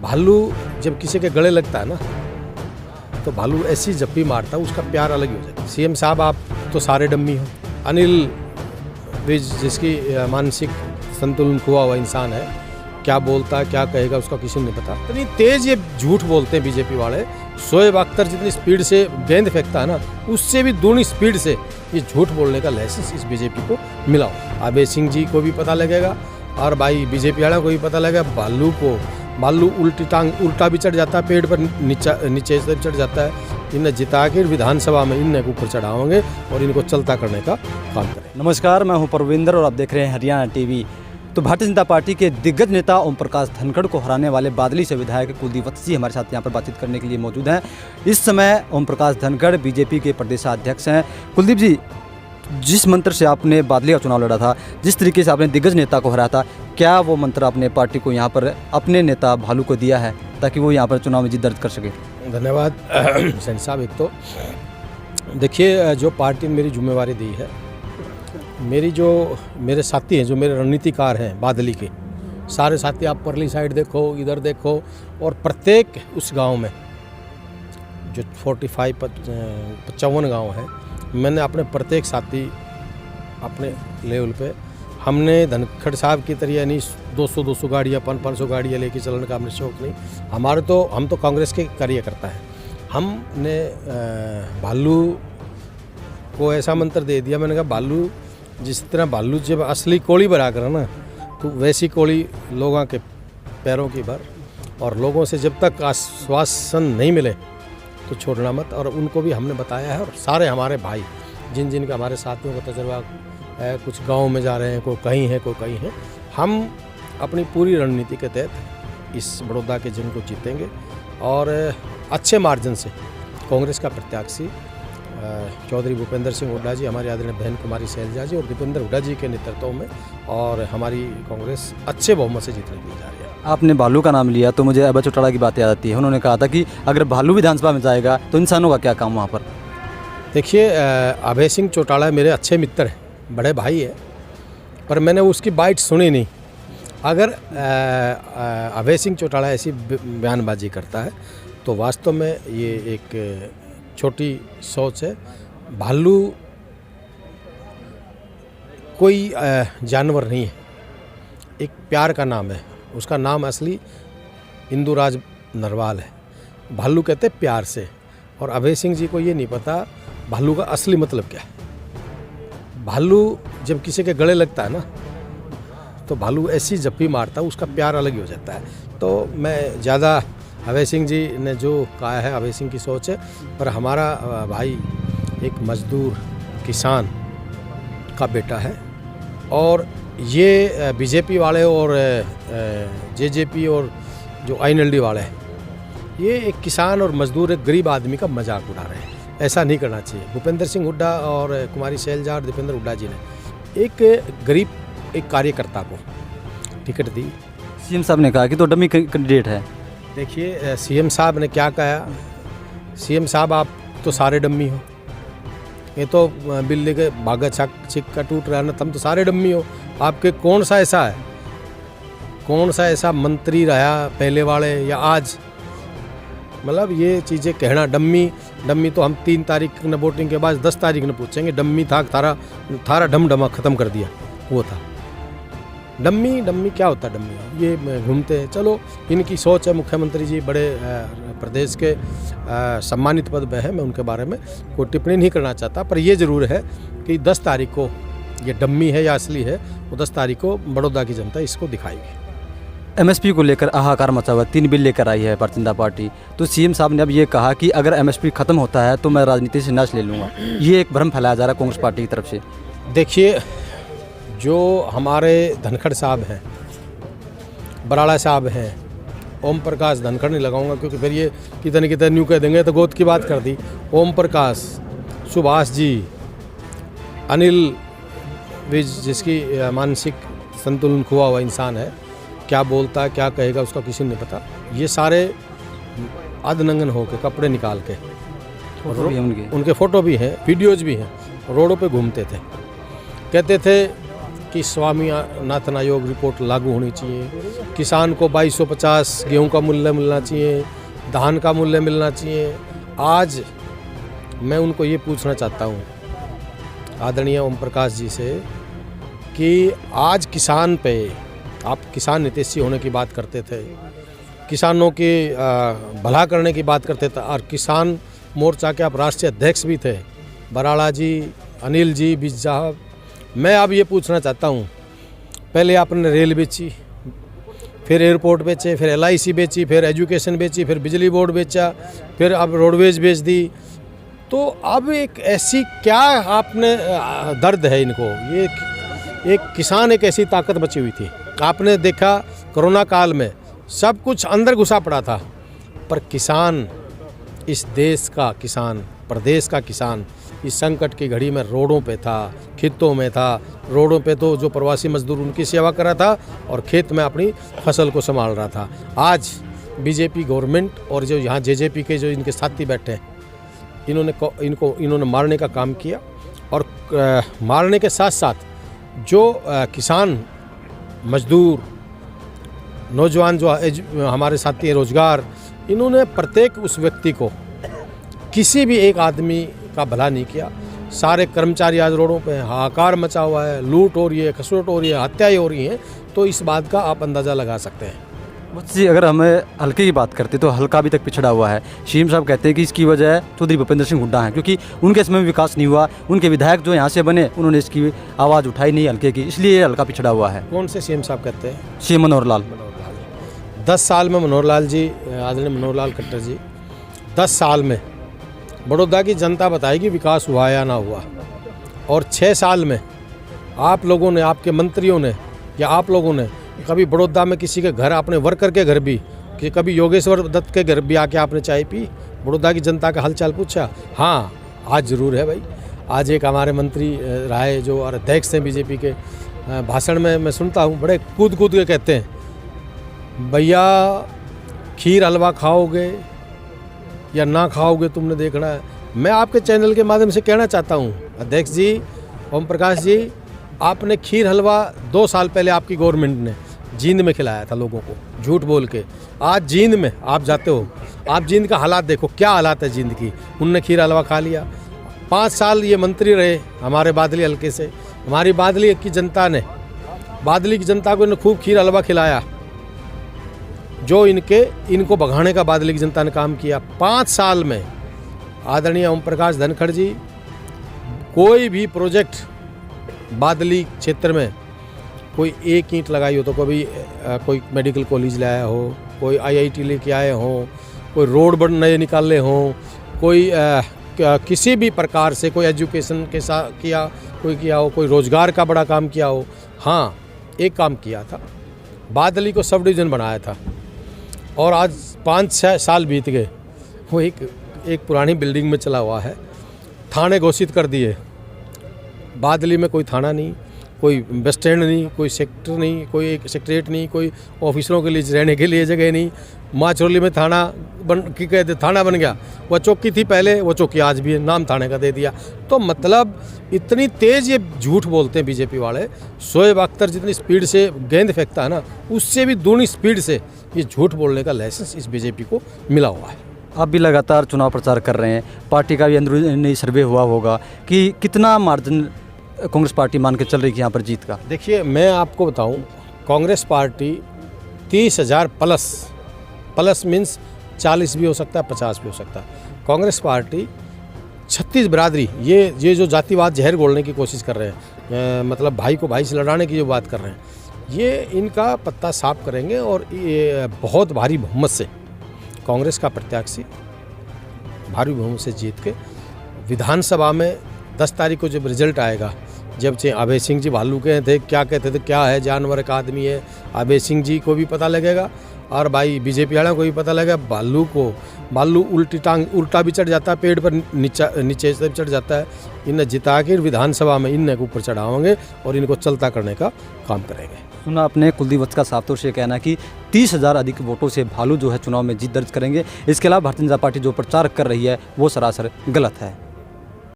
भालू जब किसी के गले लगता है ना तो भालू ऐसी जप्पी मारता है, उसका प्यार अलग ही हो जाता है। सीएम साहब आप तो सारे डम्मी हो। अनिल विज जिसकी मानसिक संतुलन खोआ हुआ इंसान है, क्या बोलता है क्या कहेगा उसका किसी को नहीं पता। इतनी तेज ये झूठ बोलते हैं बीजेपी वाले। शोएब अख्तर जितनी स्पीड से गेंद फेंकता है ना, उससे भी दूनी स्पीड से ये झूठ बोलने का लाइसेंस इस बीजेपी को मिला हो। अभय सिंह जी को भी पता लगेगा और भाई बीजेपी वालों को भी पता लगेगा। भालू उल्टा भी चढ़ जाता है, पेड़ पर नीचे से चढ़ जाता है। इन्हें जिता के विधानसभा में इन्हें ऊपर चढ़ाओगे और इनको चलता करने का काम करें। नमस्कार, मैं हूं परविंदर और आप देख रहे हैं हरियाणा टीवी। तो भारतीय जनता पार्टी के दिग्गज नेता ओम प्रकाश धनखड़ को हराने वाले बादली से विधायक कुलदीप वत्स जी हमारे साथ यहाँ पर बातचीत करने के लिए मौजूद हैं। इस समय ओम प्रकाश धनखड़ बीजेपी के प्रदेशाध्यक्ष हैं। कुलदीप जी, जिस मंत्र से आपने बादली का चुनाव लड़ा था, जिस तरीके से आपने दिग्गज नेता को हराया था, क्या वो मंत्र आपने पार्टी को यहाँ पर अपने नेता भालू को दिया है ताकि वो यहाँ पर चुनाव में जीत दर्ज कर सके? धन्यवाद सैन साहब। एक तो देखिए, जो पार्टी ने मेरी जिम्मेवारी दी है, मेरे साथी हैं, जो मेरे रणनीतिकार हैं बादली के, सारे साथी आप परली साइड देखो, इधर देखो, और प्रत्येक उस गांव में जो 55 गांव है, मैंने अपने प्रत्येक साथी अपने लेवल पे, हमने धनखड़ साहब की तरह यानी 200 गाड़ियाँ 500 गाड़ियाँ लेके चलने का हमने शौक नहीं। हम तो कांग्रेस के कार्यकर्ता हैं। हमने भालू को ऐसा मंत्र दे दिया, मैंने कहा भालू जिस तरह भालू जब असली कोड़ी भरा कर ना, तो वैसी कोड़ी लोगों के पैरों की भर, और लोगों से जब तक आश्वासन नहीं मिले तो छोड़ना मत। और उनको भी हमने बताया है, और सारे हमारे भाई जिन का हमारे साथियों का तजर्बा है, कुछ गांव में जा रहे हैं, कोई कहीं है, हम अपनी पूरी रणनीति के तहत इस बड़ौदा के जंग को जीतेंगे और अच्छे मार्जिन से। कांग्रेस का प्रत्याशी चौधरी भूपेंद्र सिंह हुड्डा जी, हमारी आदरणीय बहन कुमारी शैलजा जी और दीपेंद्र हुड्डा जी के नेतृत्व में, और हमारी कांग्रेस अच्छे बहुमत से जीतने के लिए जा रही है। आपने भालू का नाम लिया तो मुझे अभय चौटाला की बात याद आती है। उन्होंने कहा था कि अगर भालू विधानसभा में जाएगा तो इंसानों का क्या काम वहाँ पर? देखिए, अभय सिंह चौटाला मेरे अच्छे मित्र हैं, बड़े भाई है, पर मैंने उसकी बाइट सुनी नहीं। अगर अभय सिंह चौटाला ऐसी बयानबाजी करता है तो वास्तव में ये एक छोटी सोच है। भालू कोई जानवर नहीं है, एक प्यार का नाम है। उसका नाम असली इंदुराज नरवाल है। भालू कहते प्यार से, और अभय सिंह जी को ये नहीं पता भालू का असली मतलब क्या है। भालू जब किसी के गले लगता है ना, तो भालू ऐसी जप्पी मारता है, उसका प्यार अलग ही हो जाता है। तो मैं ज़्यादा अभय सिंह जी ने जो कहा है, अभय सिंह की सोच है, पर हमारा भाई एक मजदूर किसान का बेटा है, और ये बीजेपी वाले और जेजेपी और जो INLD वाले हैं, ये एक किसान और मजदूर, एक गरीब आदमी का मजाक उड़ा रहे हैं। ऐसा नहीं करना चाहिए। भूपेंद्र सिंह हुड्डा और कुमारी शैलजा और दीपेंद्र हुड्डा जी ने एक गरीब एक कार्यकर्ता को टिकट दी। सीएम साहब ने कहा कि तो डमी कैंडिडेट है। देखिए, सीएम साहब ने क्या कहा, सीएम साहब आप तो सारे डम्मी हो। ये तो बिल्ली के भागा छिक्का टूट रहा है ना, तुम तो सारे डम्मी हो। आपके कौन सा ऐसा मंत्री रहा पहले वाले या आज, मतलब ये चीज़ें कहना। डम्मी तो हम 3 तारीख न वोटिंग के बाद 10 तारीख न पूछेंगे। डम्मी था थारा डमा ख़त्म कर दिया, वो था डम्मी। क्या होता है डम्मी? ये घूमते हैं। चलो, इनकी सोच है। मुख्यमंत्री जी बड़े प्रदेश के सम्मानित पद पे है, मैं उनके बारे में कोई टिप्पणी नहीं करना चाहता, पर ये ज़रूर है कि 10 तारीख को ये डम्मी है या असली है, वो 10 तारीख को बड़ौदा की जनता इसको दिखाएगी। MSP को लेकर हाहाकार मचा हुआ, 3 बिल लेकर आई है भारतीय जनता पार्टी। तो सीएम साहब ने अब ये कहा कि अगर MSP खत्म होता है तो मैं राजनीति से संन्यास ले लूँगा। ये एक भ्रम फैलाया जा रहा है कांग्रेस पार्टी की तरफ से। देखिए, जो हमारे धनखड़ साहब हैं, बराड़ा साहब हैं, ओम प्रकाश धनखड़ नहीं लगाऊंगा क्योंकि फिर ये कितने न्यू कह देंगे, तो गोद की बात कर दी। ओम प्रकाश, सुभाष जी, अनिल विज जिसकी मानसिक संतुलन खोआ हुआ इंसान है, क्या बोलता है क्या कहेगा उसका किसी को नहीं पता। ये सारे अधनंगन होकर कपड़े निकाल के, उनके फ़ोटो भी हैं, वीडियोज़ भी हैं, रोडों पे घूमते थे, कहते थे कि स्वामीनाथन आयोग रिपोर्ट लागू होनी चाहिए, किसान को 2250 गेहूं का मूल्य मिलना चाहिए, धान का मूल्य मिलना चाहिए। आज मैं उनको ये पूछना चाहता हूँ आदरणीय ओम प्रकाश जी से कि आज किसान पे, आप किसान हितैषी होने की बात करते थे, किसानों की भला करने की बात करते थे, और किसान मोर्चा के आप राष्ट्रीय अध्यक्ष भी थे, बराड़ा जी, अनिल जी, बीज साहब। मैं अब ये पूछना चाहता हूँ, पहले आपने रेल बेची, फिर एयरपोर्ट बेचे, फिर LIC बेची, फिर एजुकेशन बेची, फिर बिजली बोर्ड बेचा, फिर अब रोडवेज बेच दी। तो अब एक ऐसी क्या आपने दर्द है इनको, ये एक किसान एक ऐसी ताकत बची हुई थी। आपने देखा कोरोना काल में सब कुछ अंदर घुसा पड़ा था, पर किसान, इस देश का किसान, प्रदेश का किसान इस संकट की घड़ी में रोडों पे था, खेतों में था। रोडों पे तो जो प्रवासी मजदूर उनकी सेवा कर रहा था और खेत में अपनी फसल को संभाल रहा था। आज बीजेपी गवर्नमेंट और जो यहाँ JJP के जो इनके साथी बैठे हैं, इन्होंने मारने का काम किया, और मारने के साथ साथ जो किसान, मजदूर, नौजवान जो हमारे साथी हैं, रोजगार, इन्होंने प्रत्येक उस व्यक्ति को, किसी भी एक आदमी का भला नहीं किया। सारे कर्मचारी आज रोडों पे हाहाकार मचा हुआ है, लूट हो रही है, खसोट हो रही है, हत्याएं हो रही हैं। तो इस बात का आप अंदाज़ा लगा सकते हैं। जी, अगर हमें हल्के की बात करते तो हल्का अभी तक पिछड़ा हुआ है। सीएम साहब कहते हैं कि इसकी वजह चौधरी भूपेंद्र सिंह हुड्डा हैं, क्योंकि उनके समय में विकास नहीं हुआ। उनके विधायक जो यहाँ से बने उन्होंने इसकी आवाज़ उठाई नहीं हल्के की, इसलिए ये हल्का पिछड़ा हुआ है। कौन से CM साहब कहते हैं? CM मनोहर लाल। 10 साल में मनोहर लाल जी, आदरणीय मनोहर लाल खट्टर जी, 10 साल में बड़ौदा की जनता बताएगी विकास हुआ या ना हुआ। और 6 साल में आप लोगों ने, आपके मंत्रियों ने या आप लोगों ने कभी बड़ौदा में किसी के घर, अपने वर्कर के घर भी, कि कभी योगेश्वर दत्त के घर भी आके आपने चाय पी, बड़ौदा की जनता का हालचाल पूछा? हाँ, आज ज़रूर है भाई। आज एक हमारे मंत्री राय जो और अध्यक्ष हैं बीजेपी के, भाषण में मैं सुनता हूँ, बड़े कूद कूद के कहते हैं, भैया खीर हलवा खाओगे या ना खाओगे तुमने देखना है। मैं आपके चैनल के माध्यम से कहना चाहता हूँ अध्यक्ष जी, ओम प्रकाश जी, आपने खीर हलवा 2 साल पहले आपकी गवर्नमेंट ने जींद में खिलाया था लोगों को, झूठ बोल के। आज जींद में आप जाते हो, आप जींद का हालात देखो, क्या हालात है जींद की। उनने खीर हलवा खा लिया। 5 साल ये मंत्री रहे हमारे बादली हल्के से, हमारी बादली की जनता ने, बादली की जनता को इन्हें खूब खीर हलवा खिलाया, जो इनको भगाने का बादली की जनता ने काम किया। 5 साल में आदरणीय ओम प्रकाश धनखड़ जी, कोई भी प्रोजेक्ट बादली क्षेत्र में कोई एक ईंट लगाई हो तो कभी कोई मेडिकल कॉलेज लाया हो, कोई IIT लेके आए हों, कोई रोड नए निकाले हों, कोई किसी भी प्रकार से कोई एजुकेशन के साथ किया हो, कोई रोजगार का बड़ा काम किया हो। हाँ, एक काम किया था, बादली को सब डिवीज़न बनाया था, और आज 5-6 साल बीत गए, वो एक पुरानी बिल्डिंग में चला हुआ है। थाने घोषित कर दिए, बादली में कोई थाना नहीं, कोई बस स्टैंड नहीं, कोई सेक्टर नहीं, कोई एक सेक्रेटरीट नहीं, कोई ऑफिसरों के लिए रहने के लिए जगह नहीं। माचरोली में थाना थाना बन गया, वह चौकी थी पहले, वो चौकी आज भी है, नाम थाने का दे दिया। तो मतलब इतनी तेज़ ये झूठ बोलते हैं बीजेपी वाले। शोएब अख्तर जितनी स्पीड से गेंद फेंकता है ना, उससे भी दूनी स्पीड से ये झूठ बोलने का लाइसेंस इस बीजेपी को मिला हुआ है। आप भी लगातार चुनाव प्रचार कर रहे हैं, पार्टी का भी अंदरूनी सर्वे हुआ होगा कि कितना मार्जिन कांग्रेस पार्टी मान के चल रही है यहाँ पर जीत का? देखिए, मैं आपको बताऊं, कांग्रेस पार्टी 30,000 प्लस मीन्स 40 भी हो सकता है, 50 भी हो सकता है। कांग्रेस पार्टी 36 बिरादरी, ये जो जातिवाद जहर घोलने की कोशिश कर रहे हैं, मतलब भाई को भाई से लड़ाने की जो बात कर रहे हैं, ये इनका पत्ता साफ करेंगे। और ये बहुत भारी बहुमत से कांग्रेस का प्रत्याशी भारी बहुमत से जीत के विधानसभा में 10 तारीख को जब रिजल्ट आएगा, जब अभय सिंह जी भालू के थे, क्या कहते थे, क्या है, जानवर का आदमी है, अभय सिंह जी को भी पता लगेगा और भाई बीजेपी वालों को भी पता लगेगा। भालू उल्टा भी चढ़ जाता है, पेड़ पर नीचे से चढ़ जाता है। इन्हें जिता के विधानसभा में इन्हें ऊपर चढ़ाओगे और इनको चलता करने का काम करेंगे। सुना आपने कुलदीप वत्स का साफ तौर से कहना कि 30,000 अधिक वोटों से भालू जो है चुनाव में जीत दर्ज करेंगे। इसके अलावा भारतीय जनता पार्टी जो प्रचार कर रही है वो सरासर गलत है।